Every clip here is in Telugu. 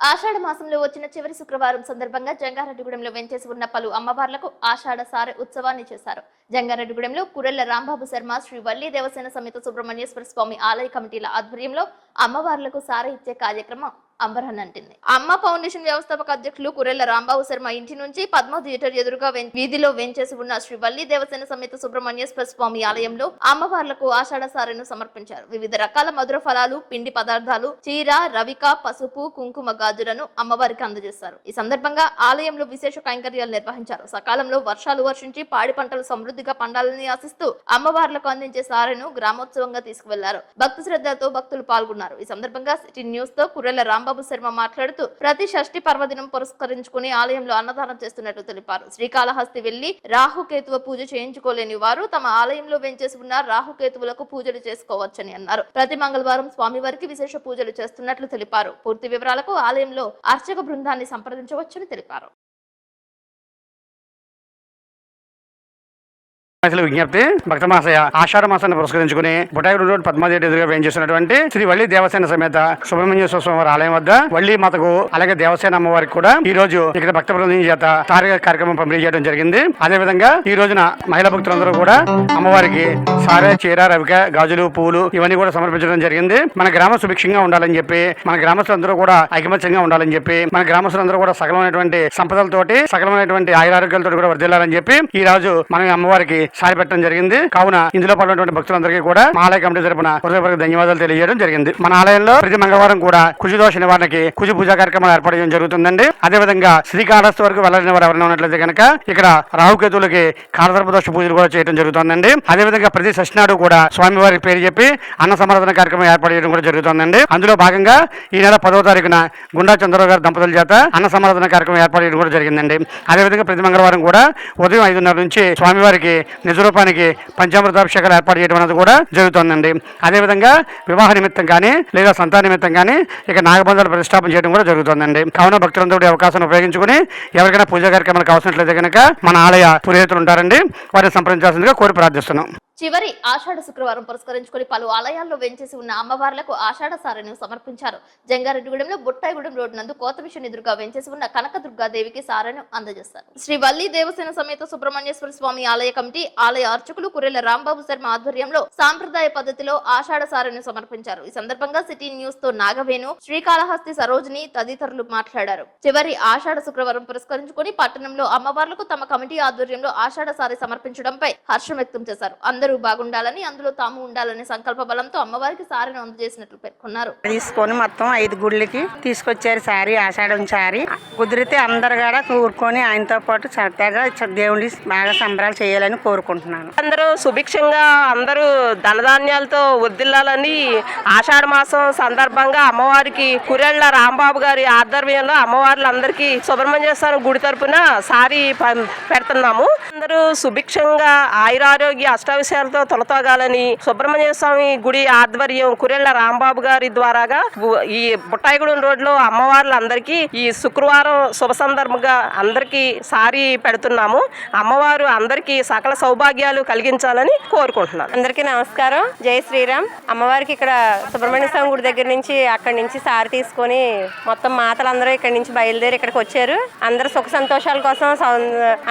ఆషాఢ మాసంలో వచ్చిన చివరి శుక్రవారం సందర్భంగా జంగారెడ్డిగూడెంలో వెంచేసి ఉన్న పలు అమ్మవార్లకు ఆషాఢ సారె ఉత్సవాన్ని చేశారు. జంగారెడ్డిగూడెంలో కురెళ్ల రాంబాబు శర్మ శ్రీ వల్లి దేవసేన సమేత సుబ్రహ్మణ్యేశ్వర స్వామి ఆలయ కమిటీల ఆధ్వర్యంలో అమ్మవార్లకు సారె ఇచ్చే కార్యక్రమం అంబరనంటింది. అమ్మ ఫౌండేషన్ వ్యవస్థాపక అధ్యక్షులు కురెళ్ల రాంబాబు శర్మ ఇంటి నుంచి పద్మ థియేటర్ ఎదురుగా వీధిలో వెంచేసి ఉన్న శ్రీ వల్లి దేవసేన సమేత సుబ్రహ్మణ్యేశ్వర స్వామి ఆలయంలో అమ్మవార్లకు ఆషాఢ సారెను సమర్పించారు. వివిధ రకాల మధుర ఫలాలు, పిండి పదార్థాలు, చీర, రవిక, పసుపు, కుంకుమ గాజులను అమ్మవారికి అందజేశారు. ఈ సందర్భంగా ఆలయంలో విశేష కైంకర్యాలు నిర్వహించారు. సకాలంలో వర్షాలు వర్షించి పాడి పంటలు సమృద్ధిగా పండాలని ఆశిస్తూ అమ్మవార్లకు అందించే సారెను గ్రామోత్సవంగా తీసుకువెళ్లారు. భక్తి శ్రద్ధలతో భక్తులు పాల్గొన్నారు. ఈ సందర్భంగా సిటీ న్యూస్ తో కురెళ్ల రాంబాబు శర్మ మాట్లాడుతూ ప్రతి షష్ఠి పర్వదినం పురస్కరించుకుని ఆలయంలో అన్నదానం చేస్తున్నట్లు తెలిపారు. శ్రీకాళహస్తి వెళ్లి రాహుకేతువ పూజ చేయించుకోలేని వారు తమ ఆలయంలో వెంచేసి ఉన్న రాహుకేతువులకు పూజలు చేసుకోవచ్చని అన్నారు. ప్రతి మంగళవారం స్వామివారికి విశేష పూజలు చేస్తున్నట్లు తెలిపారు. పూర్తి వివరాలకు ఆలయంలో అర్చక బృందాన్ని సంప్రదించవచ్చని తెలిపారు. విజ్ఞప్తి భక్తమాసయ ఆషాఢ మాసాన్ని పురస్కరించుకుని బొటాయిగూడ రోడ్ పద్మాదేవి ఎదురుగా వేయించేసినటువంటి శ్రీ వల్లి దేవసేన సమేత సుబ్రహ్మణ్యేశ్వర స్వామి వారి ఆలయం వద్ద వల్లి మాతకు అలాగే దేవసేన అమ్మవారికి కూడా ఈ రోజు ఇక్కడ భక్త బృందం చేత తారక కార్యక్రమం పంపిణీ చేయడం జరిగింది. అదే విధంగా ఈ రోజున మహిళా భక్తులందరూ కూడా అమ్మవారికి సారే, చీర, రవిక, గాజులు, పూలు ఇవన్నీ కూడా సమర్పించడం జరిగింది. మన గ్రామం సుభిక్షంగా ఉండాలని చెప్పి, మన గ్రామస్తులందరూ కూడా ఐకమత్యంగా ఉండాలని చెప్పి, మన గ్రామస్తులందరూ కూడా సకలమైనటువంటి సంపదలతోటి సకలమైనటువంటి ఆయురారోగ్యాలతో కూడా వర్ధిల్లాలని చెప్పి ఈ రోజు మనం అమ్మవారికి సారి పెట్టడం జరిగింది. కావున ఇందులో పాల్గొన్నటువంటి భక్తులందరికీ కూడా మా ఆలయ కమిటీ తరపున హృదయపూర్వక ధన్యవాదాలు తెలియజేయడం జరిగింది. మన ఆలయంలో ప్రతి మంగళవారం కూడా కుజదోష నివారణకి కుజ పూజా కార్యక్రమాలు ఏర్పాటు చేయడం జరుగుతుందండి. అదే విధంగా శ్రీకాళహస్తి వరకు వెళ్ళని వారు ఎవరైనా ఉన్నట్లయితే కనుక ఇక్కడ రాహుకేతువులకి కాలసర్పదోష పూజలు కూడా చేయడం జరుగుతుందండి. అదే విధంగా ప్రతి షష్ఠి నాడు కూడా స్వామివారి పేరు చెప్పి అన్న సమారాధన కార్యక్రమం ఏర్పాటు చేయడం కూడా జరుగుతుందండి. అందులో భాగంగా ఈ నెల 10వ తారీఖున గుండా చంద్రరావు గారి దంపతుల చేత అన్న సమారాధన కార్యక్రమం ఏర్పాటు చేయడం కూడా జరిగిందండి. అదేవిధంగా ప్రతి మంగళవారం కూడా ఉదయం 5:30 నుంచి స్వామివారికి నిజరూపానికి పంచామృతాభిషేకాలు ఏర్పాటు చేయడం అనేది కూడా జరుగుతుందండి. అదేవిధంగా వివాహ నిమిత్తం కానీ లేదా సంతాన నిమిత్తం కానీ ఇక నాగబంధాలు ప్రతిష్టాపన చేయడం కూడా జరుగుతుందండి. కావున భక్తులందరూ అవకాశాన్ని ఉపయోగించుకుని ఎవరికైనా పూజా కార్యక్రమాలు కావాల్సినట్లయితే కనుక మన ఆలయ పురోహితులు ఉంటారండి, వారిని సంప్రదించాల్సిందిగా కోరి ప్రార్థిస్తున్నాం. చివరి ఆషాఢ శుక్రవారం పురస్కరించుకుని పలు ఆలయాల్లో వెంచేసి ఉన్న అమ్మవార్లకు ఆషాఢ సారెను సమర్పించారు. జంగారెడ్డిగూడెంలో బొట్టాయిగూడెం రోడ్డు నందు కోత మిషన్ ఎదురుగా వెంచేసి ఉన్న కనకదుర్గాదేవికి సారెను అందజేశారు. శ్రీ వల్లి దేవసేన సమేత సుబ్రహ్మణ్యేశ్వర స్వామి ఆలయ కమిటీ, ఆలయ అర్చకులు కురెళ్ల రాంబాబు శర్మ ఆధ్వర్యంలో సాంప్రదాయ పద్ధతిలో ఆషాఢ సారెను సమర్పించారు. ఈ సందర్భంగా సిటీ న్యూస్ తో నాగవేణు, శ్రీకాళహస్తి సరోజిని తదితరులు మాట్లాడారు. చివరి ఆషాఢ శుక్రవారం పురస్కరించుకుని పట్టణంలో అమ్మవార్లకు తమ కమిటీ ఆధ్వర్యంలో ఆషాఢ సారె సమర్పించడంపై హర్షం వ్యక్తం చేశారు. అందరూ బాగుండాలని, అందులో తాము ఉండాలని సంకల్ప బలంతో అమ్మవారికి సారెను అందజేసినట్లు పేర్కొన్నారు. తీసుకొని మొత్తం 5 గుళ్ళకి తీసుకొచ్చారు సారీ, ఆషాఢం సారీ. కుదిరితే అందరు కూడా కూరుకొని ఆయనతో పాటు చక్కగా దేవుడి బాగా సంబరాలు చేయాలని కోరుకుంటున్నాను. అందరూ సుభిక్షంగా అందరూ ధనధాన్యాలతో వర్ధిల్లాలని ఆషాఢ మాసం సందర్భంగా అమ్మవారికి కురెళ్ల రాంబాబు గారి ఆధ్వర్యంలో అమ్మవార్లందరికీ సుబ్రహ్మణ్య స్వామి గుడి తరపున సారీ పెడుతున్నాము. అందరూ సుభిక్షంగా ఆయురారోగ్య అష్టావిషయాలతో తొలతోగాలని సుబ్రహ్మణ్య స్వామి గుడి ఆధ్వర్యం కురెళ్ల రాంబాబు గారి ద్వారాగా ఈ బుట్టాయిగూడెం రోడ్లో అమ్మవార్లందరికీ ఈ శుక్రవారం శుభ సందర్భంగా అందరికీ సారీ పెడుతున్నాము. అమ్మవారు అందరికీ సకల సౌభాగ్యాలు కలిగించాలని కోరుకుంటున్నాను. అందరికీ నమస్కారం, జై శ్రీరామ్. అమ్మవారికి ఇక్కడ సుబ్రహ్మణ్య స్వామి గుడి దగ్గర నుంచి అక్కడి నుంచి సారి తీసుకొని మొత్తం మాతలందరూ ఇక్కడ నుంచి బయలుదేరి ఇక్కడికి వచ్చారు. అందరూ సుఖ సంతోషాల కోసం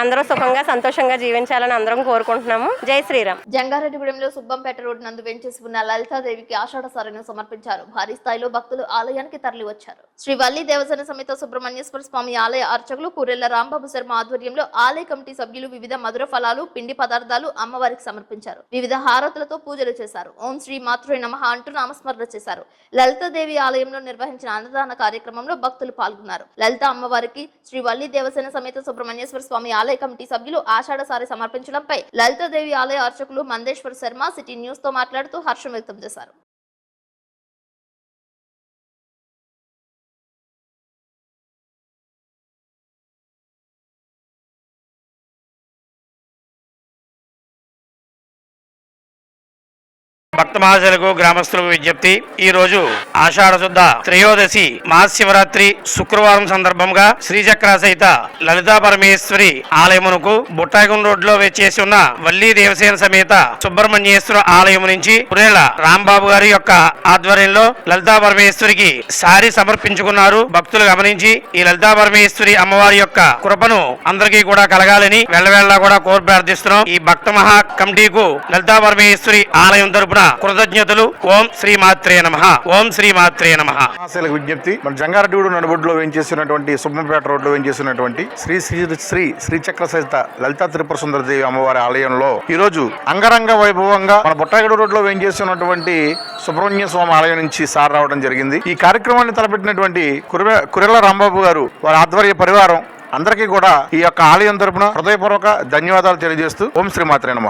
అందరూ సుఖంగా సంతోషంగా జీవించాలని అందరం కోరుకుంటున్నాము. జై శ్రీరామ్. జంగారెడ్డిగూడెంలో సుబ్బంపేట రోడ్డు నందు వెంచేసి ఉన్న లలితాదేవికి ఆషాఢ సారెను సమర్పించారు. భారీ స్థాయిలో భక్తులు ఆలయానికి తరలి వచ్చారు. శ్రీ వల్లి దేవసేన సమేత సుబ్రహ్మణ్యేశ్వర స్వామి ఆలయ అర్చకులు కురెళ్ల రాంబాబు శర్మ ఆధ్వర్యంలో ఆలయ కమిటీ సభ్యులు వివిధ మధుర ఫలాలు, పిండి పదార్థాలు అమ్మవారికి సమర్పించారు. వివిధ హారతులతో పూజలు చేశారు. ఓం శ్రీ మాతృ నమః అంటూ నామస్మరణ చేశారు. లలితాదేవి ఆలయంలో నిర్వహించిన అన్నదాన కార్యక్రమంలో భక్తులు పాల్గొన్నారు. లలిత అమ్మవారికి శ్రీ వల్లి దేవసేన సమేత సుబ్రహ్మణ్యేశ్వర స్వామి ఆలయ కమిటీ సభ్యులు ఆషాఢ సారె సమర్పించడంపై లలితాదేవి ఆలయ అర్చకులు మందేశ్వర్ శర్మ సిటీ న్యూస్ తో మాట్లాడుతూ హర్షం వ్యక్తం చేశారు. భక్త మహాశయులకు గ్రామస్తులకు విజ్ఞప్తి. ఈ రోజు ఆషాఢ శుద్ధ త్రయోదశి మహాశివరాత్రి శుక్రవారం సందర్భంగా శ్రీచక్ర సహిత లలితా పరమేశ్వరి ఆలయమునకు బుట్టాయిగూడెం రోడ్ లో వేచేసి ఉన్న వల్లి దేవసేన సమేత సుబ్రహ్మణ్యేశ్వర ఆలయం నుంచి కురేళ్ల రాంబాబు గారి యొక్క ఆధ్వర్యంలో లలితా పరమేశ్వరికి సారి సమర్పించుకున్నారు. భక్తులు గమనించి ఈ లలితా పరమేశ్వరి అమ్మవారి యొక్క కృపను అందరికీ కూడా కలగాలని వెళ్ళవేళ్ళ కూడా కోరి ప్రార్థిస్తున్నాం. ఈ భక్త మహా కమిటీకు లలితా పరమేశ్వరి ఆలయం తరపున కృతజ్ఞతలు. ఓం శ్రీ మాత్రే నమః. ఓం శ్రీ మాత్రే నమః. ఆశలకు విజ్ఞప్తి. మన జంగారెడ్డిగూడెం నడుబొడ్డులో వేయించేసినటువంటి సుబ్రహ్మపేట రోడ్లో వేయించేసినటువంటి శ్రీచక్ర సహిత లలితా త్రిపుర సుందరదేవి అమ్మవారి ఆలయంలో ఈ రోజు అంగరంగ వైభవంగా మన బుట్టాయిగూడెం రోడ్లో వేయించేసినటువంటి సుబ్రహ్మణ్య స్వామి ఆలయం నుంచి సార్ రావడం జరిగింది. ఈ కార్యక్రమాన్ని తలపెట్టినటువంటి కురెళ్ల రాంబాబు గారు వారి ఆధ్వర్య పరివారం అందరికీ కూడా ఈ యొక్క ఆలయం తరపున హృదయపూర్వక ధన్యవాదాలు తెలియజేస్తూ ఓం శ్రీ మాత్రే నమః.